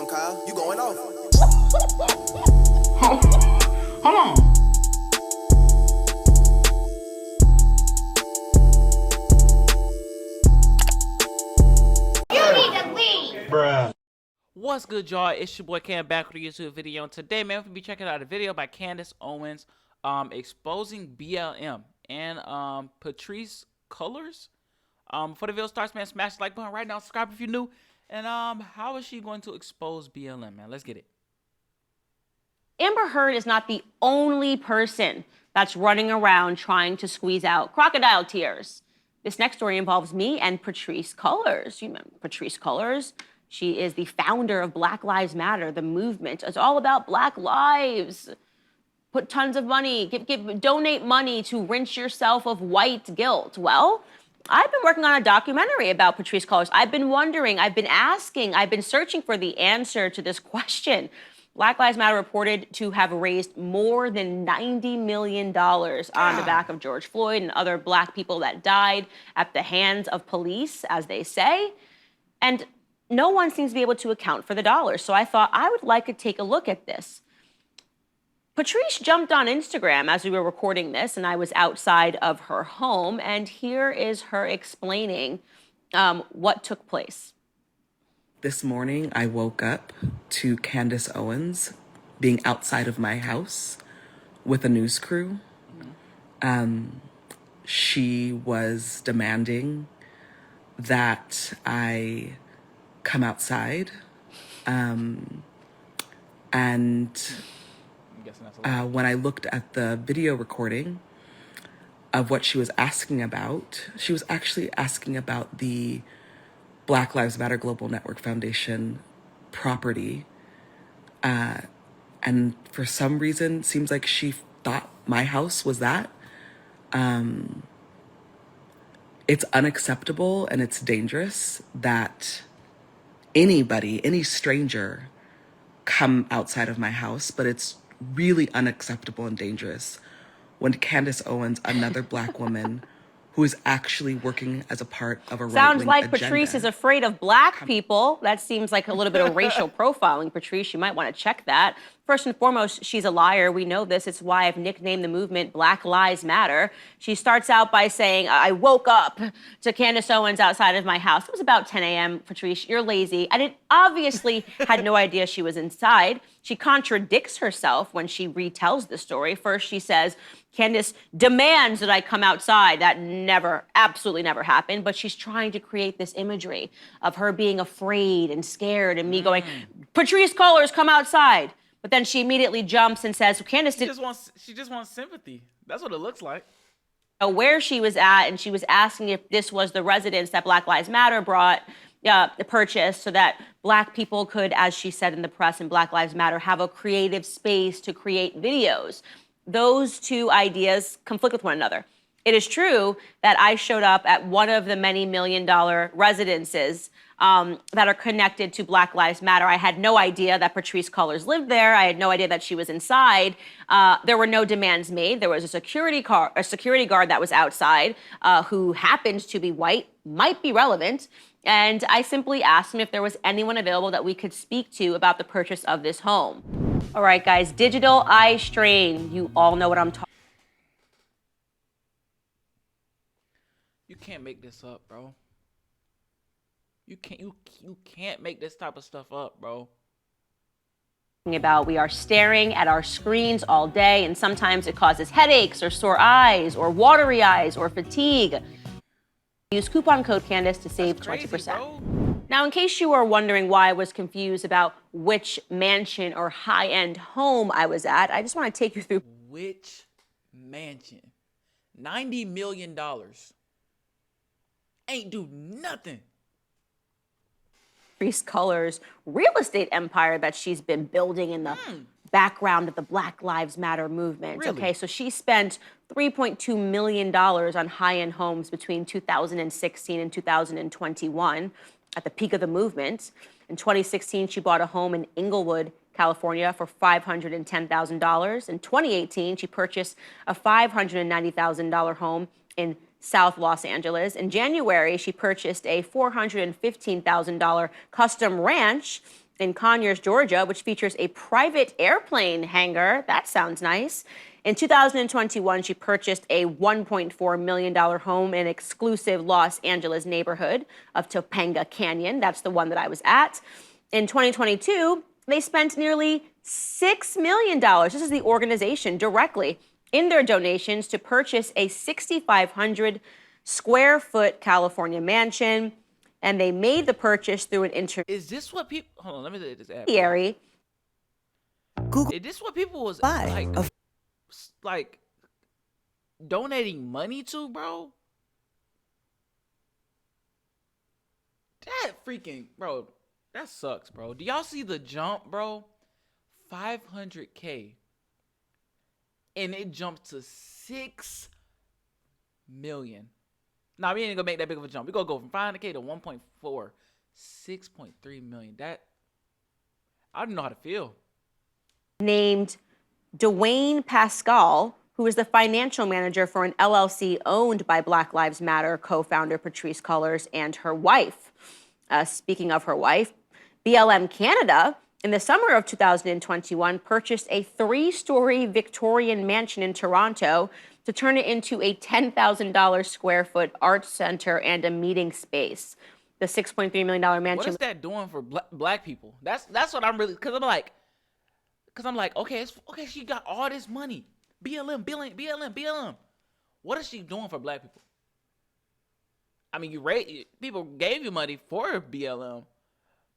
Damn, Kyle, you going off. Hold on. You need to leave. Bruh. What's good, y'all? It's your boy Cam back with a YouTube video, and today, man, we'll be checking out a video by Candace Owens, exposing BLM and Patrisse Cullors. Before the video starts, man, smash the like button right now, subscribe if you're new, and how is she going to expose BLM, man? Let's get it. Amber Heard is not the only person that's running around trying to squeeze out crocodile tears. This next story involves me and Patrisse Cullors. You remember Patrisse Cullors? She is the founder of Black Lives Matter, the movement. It's all about Black lives. Put tons of money, donate money to rinse yourself of white guilt. Well, I've been working on a documentary about Patrisse Cullors. I've been wondering, I've been asking, I've been searching for the answer to this question. Black Lives Matter reported to have raised more than $90 million on the back of George Floyd and other Black people that died at the hands of police, as they say. And no one seems to be able to account for the dollars. So I thought I would like to take a look at this. Patrisse jumped on Instagram as we were recording this, and I was outside of her home. And here is her explaining what took place. This morning, I woke up to Candace Owens being outside of my house with a news crew. She was demanding that I come outside. And when I looked at the video recording of what she was asking about, she was actually asking about the Black Lives Matter Global Network Foundation property. And for some reason, it seems like she thought my house was that. It's unacceptable and it's dangerous that anybody, any stranger, come outside of my house, but it's really unacceptable and dangerous when Candace Owens, another Black woman, who is actually working as a part of a right-wing Sounds like agenda. Patrisse is afraid of Black people. That seems like a little bit of racial profiling, Patrisse. You might want to check that. First and foremost, she's a liar. We know this. It's why I've nicknamed the movement Black Lives Matter. She starts out by saying, I woke up to Candace Owens outside of my house. It was about 10 a.m., Patrisse. You're lazy. I obviously had no idea she was inside. She contradicts herself when she retells the story. First, she says, Candace demands that I come outside. That never, absolutely never happened. But she's trying to create this imagery of her being afraid and scared and me going, Patrisse Cullors, come outside. But then she immediately jumps and says, well, Candace She just wants sympathy. That's what it looks like. Know where she was at, and she was asking if this was the residence that Black Lives Matter brought the purchase so that Black people could, as she said in the press in Black Lives Matter, have a creative space to create videos. Those two ideas conflict with one another. It is true that I showed up at one of the many million-dollar residences that are connected to Black Lives Matter. I had no idea that Patrisse Cullors lived there. I had no idea that she was inside. There were no demands made. There was a security guard that was outside who happened to be white, might be relevant. And I simply asked him if there was anyone available that we could speak to about the purchase of this home. All right, guys, digital eye strain. You all know what I'm talking. You can't make this up, bro. You can't make this type of stuff up, bro. About we are staring at our screens all day, and sometimes it causes headaches or sore eyes or watery eyes or fatigue. Use coupon code Candace to save 20%. Now, in case you are wondering why I was confused about which mansion or high-end home I was at, I just want to take you through. Which mansion? $90 million. Ain't do nothing. Patrisse Cullors' real estate empire that she's been building in the background of the Black Lives Matter movement. Really? Okay, so she spent $3.2 million on high-end homes between 2016 and 2021 at the peak of the movement. In 2016, she bought a home in Inglewood, California for $510,000. In 2018, she purchased a $590,000 home in South Los Angeles. In January, she purchased a $415,000 custom ranch in Conyers, Georgia, which features a private airplane hangar. That sounds nice. In 2021, she purchased a $1.4 million home in exclusive Los Angeles neighborhood of Topanga Canyon. That's the one that I was at. In 2022, they spent nearly $6 million. This is the organization directly in their donations to purchase a 6,500 square foot California mansion. And they made the purchase through an Is this what people? Hold on, let me look at this app. intermediary. Is this what people was like donating money to, bro? That freaking, bro, that sucks, bro. Do y'all see the jump, bro? 500K. And it jumped to 6 million. Nah, we ain't gonna make that big of a jump. We gonna go from 500K to 1.4, 6.3 million. That, I don't know how to feel. Named Dwayne Pascal, who is the financial manager for an LLC owned by Black Lives Matter co-founder Patrisse Cullors and her wife. Speaking of her wife, BLM Canada, in the summer of 2021, purchased a 3-story Victorian mansion in Toronto to turn it into a $10,000 square foot art center and a meeting space. The $6.3 million mansion. What is that doing for black people? That's what I'm really, because I'm like, okay, okay, she got all this money. BLM. What is she doing for black people? I mean, people gave you money for BLM,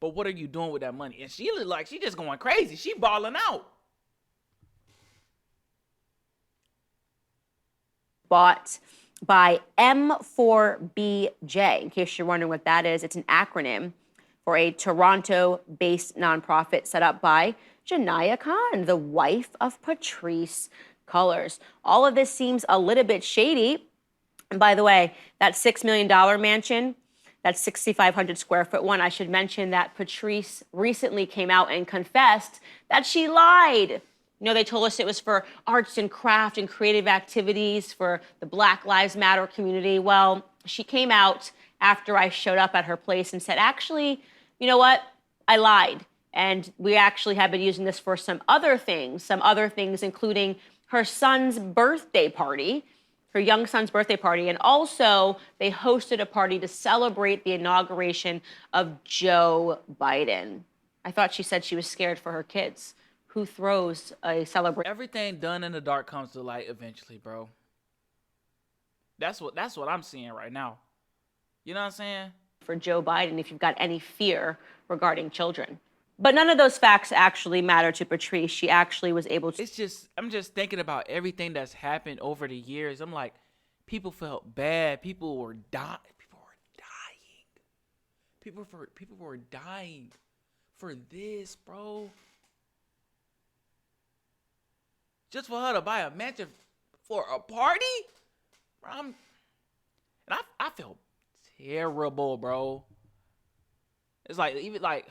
but what are you doing with that money? And she look like she just going crazy. She balling out. Bought by M4BJ. In case you're wondering what that is, it's an acronym for a Toronto-based nonprofit set up by Janaya Khan, the wife of Patrisse Cullors. All of this seems a little bit shady. And by the way, that $6 million mansion, that 6,500 square foot one, I should mention that Patrisse recently came out and confessed that she lied. You know, they told us it was for arts and craft and creative activities for the Black Lives Matter community. Well, she came out after I showed up at her place and said, actually, you know what? I lied. And we actually have been using this for some other things including her son's birthday party, her young son's birthday party. And also they hosted a party to celebrate the inauguration of Joe Biden. I thought she said she was scared for her kids. Who throws a celebration? Everything done in the dark comes to light eventually, bro. That's what I'm seeing right now. You know what I'm saying? For Joe Biden, if you've got any fear regarding children. But none of those facts actually matter to Patrisse. She actually was able to. I'm just thinking about everything that's happened over the years. I'm like, people felt bad. People were dying. People were dying for this, bro. Just for her to buy a mansion for a party? I felt terrible, bro. It's like, even like,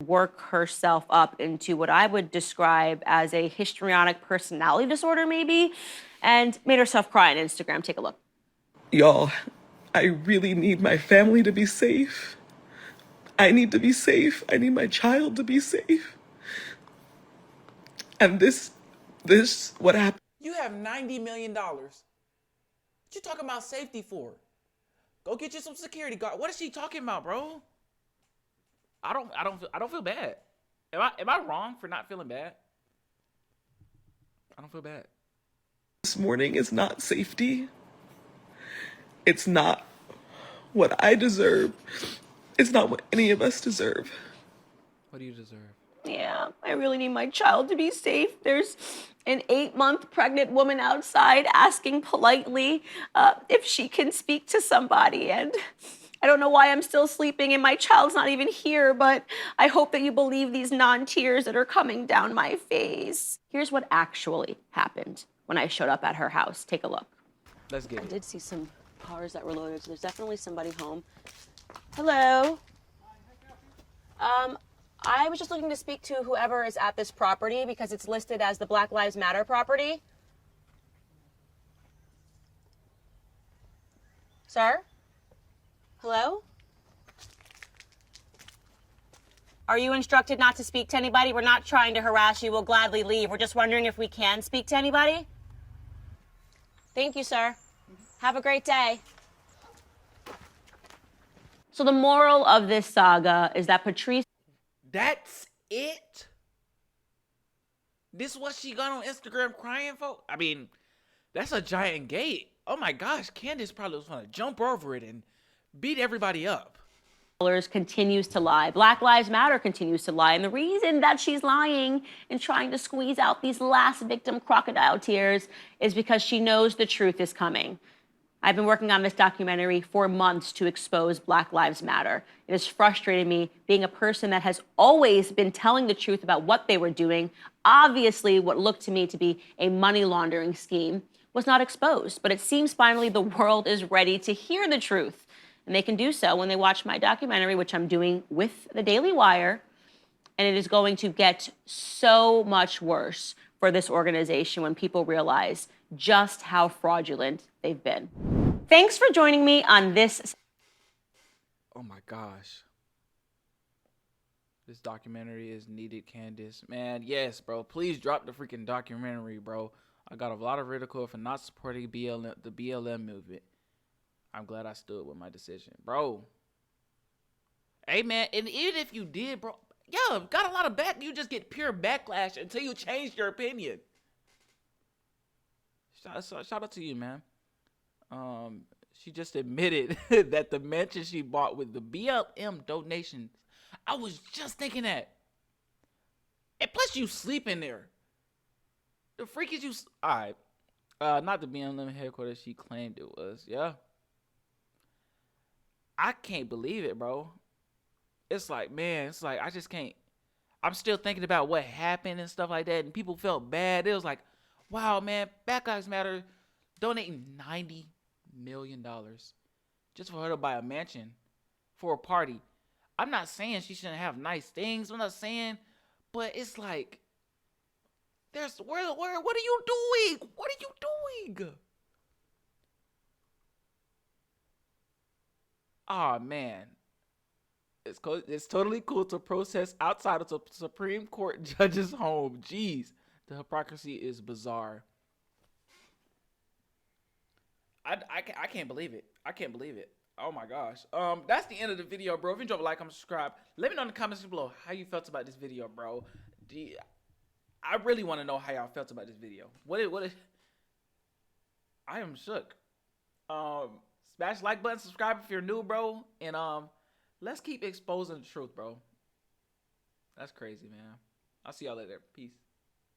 work herself up into what I would describe as a histrionic personality disorder, maybe, and made herself cry on Instagram. Take a look. Y'all, I really need my family to be safe. I need to be safe. I need my child to be safe. And this, what happened? you have $90 million. What you talking about safety for? Go get you some security guard. What is she talking about, bro? I don't feel bad. Am I wrong for not feeling bad? I don't feel bad. This morning is not safety. It's not what I deserve. It's not what any of us deserve. What do you deserve? Yeah, I really need my child to be safe. There's an 8-month pregnant woman outside asking politely if she can speak to somebody. And I don't know why I'm still sleeping and my child's not even here, but I hope that you believe these non-tears that are coming down my face. Here's what actually happened when I showed up at her house. Take a look. Let's get it. I did see some cars that were loaded, so there's definitely somebody home. Hello. I was just looking to speak to whoever is at this property because it's listed as the Black Lives Matter property. Sir? Hello? Are you instructed not to speak to anybody? We're not trying to harass you. We'll gladly leave. We're just wondering if we can speak to anybody. Thank you, sir. Have a great day. So the moral of this saga is that Patrisse... That's it? This what she got on Instagram crying for? I mean, that's a giant gate. Oh my gosh, Candace probably was gonna jump over it and beat everybody up. Cullors continues to lie. Black Lives Matter continues to lie. And the reason that she's lying and trying to squeeze out these last victim crocodile tears is because she knows the truth is coming. I've been working on this documentary for months to expose Black Lives Matter. It has frustrated me being a person that has always been telling the truth about what they were doing. Obviously, what looked to me to be a money laundering scheme was not exposed, but it seems finally the world is ready to hear the truth. And they can do so when they watch my documentary, which I'm doing with the Daily Wire. And it is going to get so much worse for this organization when people realize just how fraudulent they've been. Thanks for joining me on this. Oh my gosh. This documentary is needed, Candace. Man, yes, bro. Please drop the freaking documentary, bro. I got a lot of ridicule for not supporting the BLM movement. I'm glad I stood with my decision, bro. Hey, man, and even if you did, bro, yeah, got a lot of back. You just get pure backlash until you change your opinion. Shout out to you, man. She just admitted that the mansion she bought with the BLM donations. I was just thinking that. And plus, you sleep in there. The freak is you. All right. Not the BLM headquarters she claimed it was. Yeah. I can't believe it, bro. It's like, man, it's like I just can't. I'm still thinking about what happened and stuff like that, and people felt bad. It was like, wow, man, Black Lives Matter donating $90 million just for her to buy a mansion for a party. I'm not saying she shouldn't have nice things. I'm not saying, but it's like, there's what are you doing? What are you doing? Oh man, it's totally cool to protest outside of the Supreme Court judge's home. Jeez, the hypocrisy is bizarre. I can't believe it. I can't believe it. Oh my gosh. That's the end of the video, bro. If you enjoyed, like, comment, subscribe. Let me know in the comments below how you felt about this video, bro. I really want to know how y'all felt about this video. I am shook. Smash the like button, subscribe if you're new, bro. And let's keep exposing the truth, bro. That's crazy, man. I'll see y'all later. Peace.